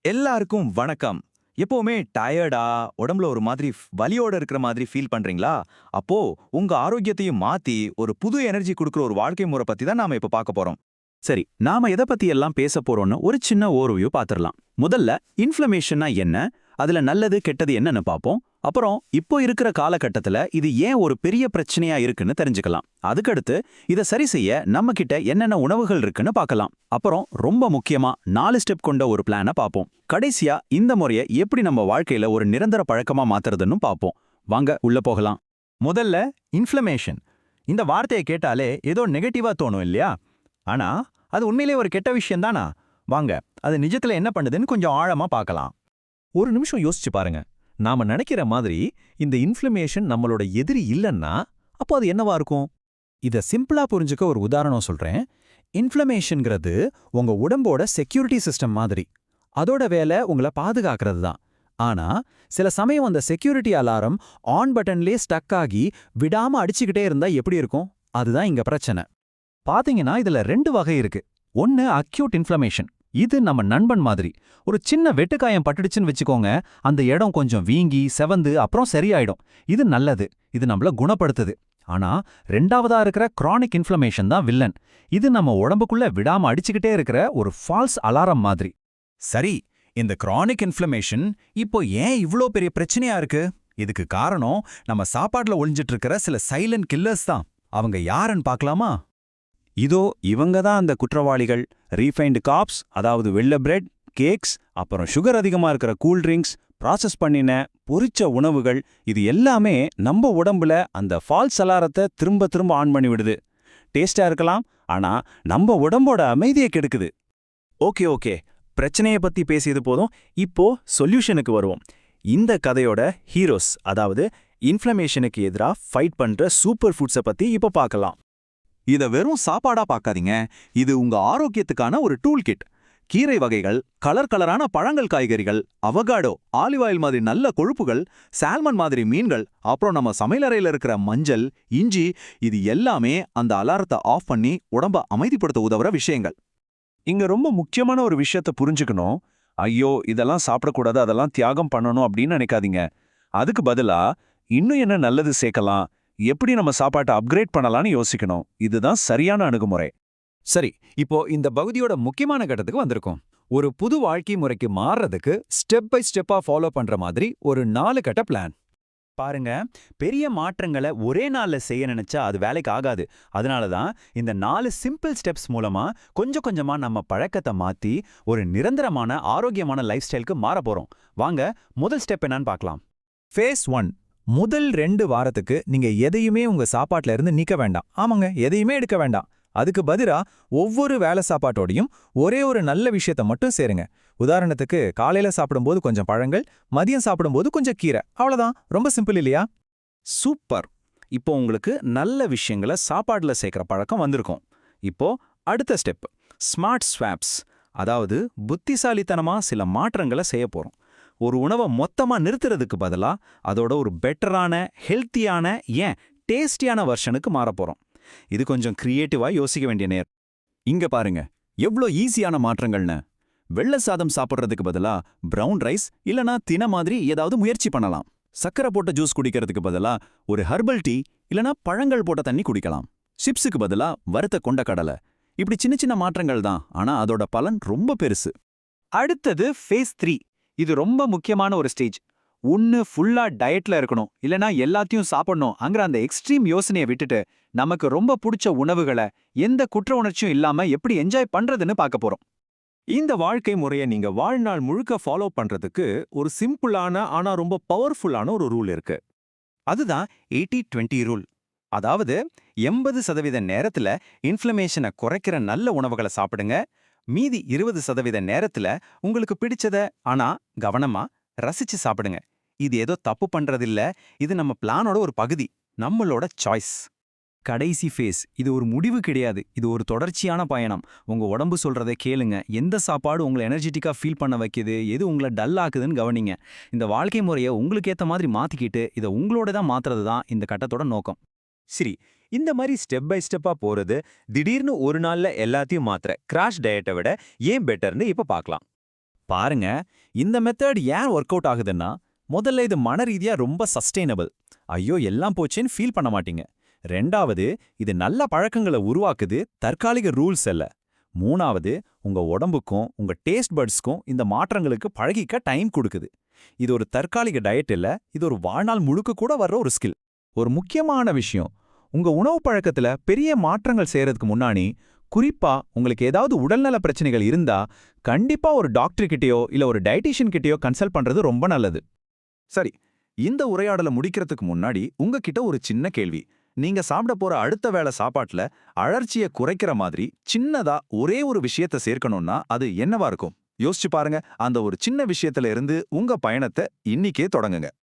எல்லாருக்கும் வணக்கம். எப்பவுமே டயர்டா, உடம்புல ஒரு மாதிரி வலியோட இருக்கிற மாதிரி ஃபீல் பண்றீங்களா? அப்போ உங்க ஆரோக்கியத்தையும் மாத்தி ஒரு புது எனர்ஜி குடுக்குற ஒரு வாழ்க்கை முறை பத்தி தான் நாம இப்ப பார்க்க போறோம். சரி, நாம எதை பத்தி எல்லாம் பேச போறோம்னு ஒரு சின்ன ஓவர்வியூ பாத்துரலாம். முதல்ல இன்ஃப்ளமேஷன்னா என்ன, அதுல நல்லது கெட்டது என்னன்னு பாப்போம். அப்புறம் இப்போ இருக்கிற காலகட்டத்துல இது ஏன் ஒரு பெரிய பிரச்சனையா இருக்குன்னு தெரிஞ்சுக்கலாம். அதுக்கடுத்து இதை சரி செய்ய நம்ம கிட்ட என்னென்ன உணவுகள் இருக்குன்னு பார்க்கலாம். அப்புறம் ரொம்ப முக்கியமா 4 ஸ்டெப் கொண்ட ஒரு பிளானை பார்ப்போம். கடைசியா இந்த முறையை எப்படி நம்ம வாழ்க்கையில ஒரு நிரந்தர பழக்கமா மாத்துறதுன்னு பார்ப்போம். வாங்க உள்ள போகலாம். முதல்ல இன்ஃப்ளமேஷன். இந்த வார்த்தையை கேட்டாலே ஏதோ நெகட்டிவா தோணும் இல்லையா? ஆனா அது உண்மையிலே ஒரு கெட்ட விஷயம் தானா? வாங்க அது நிஜத்துல என்ன பண்ணுதுன்னு கொஞ்சம் ஆழமா பார்க்கலாம். ஒரு நிமிஷம் யோசிச்சு பாருங்க. நாம நினைக்கிற மாதிரி இந்த இன்ஃப்ளமேஷன் நம்மளோட எதிரி இல்லைன்னா அப்போ அது என்னவா இருக்கும்? இத சிம்பிளா புரிஞ்சுக்க ஒரு உதாரணம் சொல்றேன். இன்ஃப்ளமேஷன்ங்கிறது உங்க உடம்போட செக்யூரிட்டி சிஸ்டம் மாதிரி. அதோட வேலை உங்களை பாதுகாக்கிறது தான். ஆனா சில சமயம் அந்த செக்யூரிட்டி அலாரம் ஆன் பட்டன்லேயே ஸ்டக் ஆகி விடாம அடிச்சுக்கிட்டே இருந்தா எப்படி இருக்கும்? அதுதான் இங்க பிரச்சனை. பாத்தீங்கன்னா இதுல 2 வகை இருக்கு. ஒன்னு அக்யூட் இன்ஃப்ளமேஷன். இது நம்ம நண்பன் மாதிரி. ஒரு சின்ன வெட்டுக்காயம் பட்டுடுச்சுன்னு வச்சுக்கோங்க, அந்த இடம் கொஞ்சம் வீங்கி செவந்து அப்புறம் சரியாயிடும். இது நல்லது, இது நம்மள குணப்படுத்துது. ஆனா 2வதா இருக்கிற கிரானிக் இன்ஃப்ளமேஷன் தான் வில்லன். இது நம்ம உடம்புக்குள்ள விடாம அடிச்சுக்கிட்டே இருக்கிற ஒரு ஃபால்ஸ் அலாரம் மாதிரி. சரி, இந்த கிரானிக் இன்ஃப்ளமேஷன் இப்போ ஏன் இவ்ளோ பெரிய பிரச்சனையா இருக்கு? இதுக்கு காரணம் நம்ம சாப்பாட்டுல ஒளிஞ்சிட்டு இருக்கிற சில சைலண்ட் கில்லர்ஸ் தான். அவங்க யாருன்னு பார்க்கலாமா? இதோ இவங்க தான் அந்த குற்றவாளிகள். ரீஃபைன்டு காப்ஸ், அதாவது வெள்ளை பிரெட், கேக்ஸ், அப்புறம் சுகர் அதிகமா இருக்கிற கூல் ட்ரிங்க்ஸ், ப்ராசஸ் பண்ணின பொரிச்ச உணவுகள், இது எல்லாமே நம்ம உடம்புல அந்த ஃபால்ஸ் அலாரத்தை திரும்ப திரும்ப ஆன் பண்ணி விடுது. டேஸ்டா இருக்கலாம், ஆனா நம்ம உடம்போட அமைதியை கெடுக்குது. ஓகே, பிரச்சனையை பத்தி பேசியது போதும். இப்போ சொல்யூஷனுக்கு வருவோம். இந்த கதையோட ஹீரோஸ், அதாவது இன்ஃப்ளமேஷனுக்கு எதிரா ஃபைட் பண்ற சூப்பர் ஃபுட்ஸை பத்தி இப்போ பார்க்கலாம். இத வெறும் சாப்பாடா பார்க்காதீங்க. இது உங்க ஆரோக்கியத்துக்கான ஒரு டூல் கிட். கீரை வகைகள், கலரான பழங்கள், காய்கறிகள், அவகாடோ, ஆலிவ் ஆயில் மாதிரி நல்ல கொழுப்புகள், சால்மன் மாதிரி மீன்கள், அப்புறம் நம்ம சமையலறையில இருக்கிற மஞ்சள், இஞ்சி, இது எல்லாமே அந்த அலாரத்தை ஆஃப் பண்ணி உடம்ப அமைதிப்படுத்த உதவுற விஷயங்கள். இங்க ரொம்ப முக்கியமான ஒரு விஷயத்த புரிஞ்சுக்கணும். ஐயோ இதெல்லாம் சாப்பிடக்கூடாது, அதெல்லாம் தியாகம் பண்ணணும் அப்படின்னு நினைக்காதீங்க. அதுக்கு பதிலா இன்னும் என்ன நல்லது சேர்க்கலாம், எப்படி நம்ம சாப்பாட்டை அப்கிரேட் பண்ணலாம்னு யோசிக்கணும். இதுதான் சரியான அணுகுமுறை. சரி, இப்போ இந்த பகுதியோட முக்கியமான கட்டத்துக்கு வந்திருக்கோம். ஒரு புது வாழ்க்கை முறைக்கு மாறுறதுக்கு ஸ்டெப் பை ஸ்டெப்பா ஃபாலோ பண்ற மாதிரி ஒரு 4 கட்ட பிளான். பாருங்க, பெரிய மாற்றங்களை ஒரே நாள்ல செய்ய நினைச்சா அது வேலைக்கு ஆகாது. அதனால தான் இந்த 4 சிம்பிள் ஸ்டெப்ஸ் மூலமா கொஞ்சம் கொஞ்சமா நம்ம பழக்கத்தை மாத்தி ஒரு நிரந்தரமான ஆரோக்கியமான லைஃப் ஸ்டைலுக்கு மாற போறோம். வாங்க முதல் ஸ்டெப் என்னன்னு பார்க்கலாம். ஃபேஸ் 1. முதல் 2 வாரத்துக்கு நீங்க எதையுமே உங்க சாப்பாட்டுல இருந்து நீக்க வேண்டாம். ஆமாங்க, எதையுமே எடுக்க வேண்டாம். அதுக்கு பதிலா ஒவ்வொரு வேளை சாப்பாட்டோடையும் ஒரே ஒரு நல்ல விஷயத்த மட்டும் சேருங்க. உதாரணத்துக்கு காலையில சாப்பிடும்போது கொஞ்சம் பழங்கள், மதியம் சாப்பிடும்போது கொஞ்சம் கீரை. அவ்வளவுதான். ரொம்ப சிம்பிள் இல்லையா? சூப்பர். இப்போ உங்களுக்கு நல்ல விஷயங்களை சாப்பாடுல சேர்க்கிற பழக்கம் வந்திருக்கும். இப்போ அடுத்த ஸ்டெப் ஸ்மார்ட் ஸ்வாப்ஸ், அதாவது புத்திசாலித்தனமா சில மாற்றங்களை செய்ய போறோம். ஒரு உணவை மொத்தமா நிறுத்துறதுக்கு பதிலா அதோட ஒரு பெட்டரான, ஹெல்த்தியான, ஏன் டேஸ்டியான வெர்ஷனுக்கு மாறப் போறோம். இது கொஞ்சம் கிரியேட்டிவா யோசிக்க வேண்டிய நேரம். இங்க பாருங்க, எவ்ளோ ஈஸியான மாற்றங்கள்னு. வெள்ளை சாதம் சாப்பிட்றதுக்கு பதிலா பிரவுன் ரைஸ் இல்லனா தின மாதிரி ஏதாவது முயற்சி பண்ணலாம். சக்கரை போட்ட ஜூஸ் குடிக்கிறதுக்கு பதிலா ஒரு ஹெர்பல் டீ இல்லனா பழங்கள் போட்ட தண்ணி குடிக்கலாம். சிப்ஸுக்கு பதிலா வறுத்த கொண்டக்கடலை. இப்படி சின்ன சின்ன மாற்றங்கள் தான், ஆனா அதோட பலன் ரொம்ப பெருசு. அடுத்தது ஃபேஸ் 3. இது ரொம்ப முக்கியமான ஒரு ஸ்டேஜ். ஒன்னு ஃபுல்லா டயட்ல இருக்கணும், இல்லனா எல்லாத்தையும் சாப்பிடணும் அங்கிற அந்த எக்ஸ்ட்ரீம் யோசனையை விட்டுட்டு நமக்கு ரொம்ப பிடிச்ச உணவுகளை எந்த குற்ற உணர்ச்சியும் இல்லாம எப்படி என்ஜாய் பண்றதுன்னு பார்க்க போறோம். இந்த வாழ்க்கை முறையை நீங்க வாழ்நாள் முழுக்க ஃபாலோ பண்றதுக்கு ஒரு சிம்பிளான ஆனா ரொம்ப பவர்ஃபுல்லான ஒரு ரூல் இருக்கு. அதுதான் 80-20 ரூல். அதாவது 80% நேரத்துல இன்ஃப்ளமேஷனை குறைக்கிற நல்ல உணவுகளை சாப்பிடுங்க. மீதி 20% நேரத்துல உங்களுக்கு பிடிச்சத ஆனா கவனமா ரசிச்சு சாப்பிடுங்க. இது ஏதோ தப்பு பண்றதில்ல, இது நம்ம பிளானோட ஒரு பகுதி, நம்மளோட சாய்ஸ். கடைசி ஃபேஸ், இது ஒரு முடிவு கிடையாது, இது ஒரு தொடர்ச்சியான பயணம். உங்க உடம்பு சொல்றதை கேளுங்க. எந்த சாப்பாடு உங்களை எனர்ஜெட்டிக்கா ஃபீல் பண்ண வைக்குது, எது உங்களை டல் ஆக்குதுன்னு கவனிங்க. இந்த வாழ்க்கை முறையை உங்களுக்கு ஏத்த மாதிரி மாத்திக்கிட்டு இதை உங்களோட தான் மாத்துறது தான் இந்த கட்டத்தோட நோக்கம். சரி, இந்த மாதிரி ஸ்டெப் பை ஸ்டெப்பா போறது திடீர்னு ஒரு நாள்ல எல்லாத்தையும் மாத்திர கிராஷ் டயட்டை விட ஏன் பெட்டர்னு இப்ப பார்க்கலாம். பாருங்க, இந்த மெத்தட் ஏன் ஒர்க் அவுட் ஆகுதுன்னா, முதல்ல இது மன ரீதியா ரொம்ப சஸ்டெயினபிள். ஐயோ எல்லாம் போச்சேன்னு ஃபீல் பண்ண மாட்டீங்க. ரெண்டாவது, இது நல்ல பழக்கங்களை உருவாக்குது, தற்காலிக ரூல்ஸ் அல்ல. மூணாவது, உங்க உடம்புக்கும் உங்க டேஸ்ட் பட்ஸ்க்கும் இந்த மாற்றங்களுக்கு பழகிக்க டைம் கொடுக்குது. இது ஒரு தற்காலிக டயட் இல்ல, இது ஒரு வாழ்நாள் முழுக்க கூட வர்ற ஒரு ஸ்கில். ஒரு முக்கியமான விஷயம், உங்க உணவு பழக்கத்துல பெரிய மாற்றங்கள் செய்யறதுக்கு முன்னாடி, குறிப்பா உங்களுக்கு ஏதாவது உடல்நல பிரச்சனைகள் இருந்தா கண்டிப்பா ஒரு டாக்டர் கிட்டயோ இல்ல ஒரு டயட்டீஷியன் கிட்டயோ கன்சல்ட் பண்றது ரொம்ப நல்லது. சரி, இந்த உரையாடலை முடிக்கிறதுக்கு முன்னாடி உங்ககிட்ட ஒரு சின்ன கேள்வி. நீங்க சாப்பிட போற அடுத்த வேளை சாப்பாட்டுல அழற்சியை குறைக்கிற மாதிரி சின்னதா ஒரே ஒரு விஷயத்தை சேர்க்கணும்னா அது என்னவா இருக்கும்? யோசிச்சு பாருங்க. அந்த ஒரு சின்ன விஷயத்துல இருந்து உங்க பயணத்தை இன்னிக்கே தொடங்குங்க.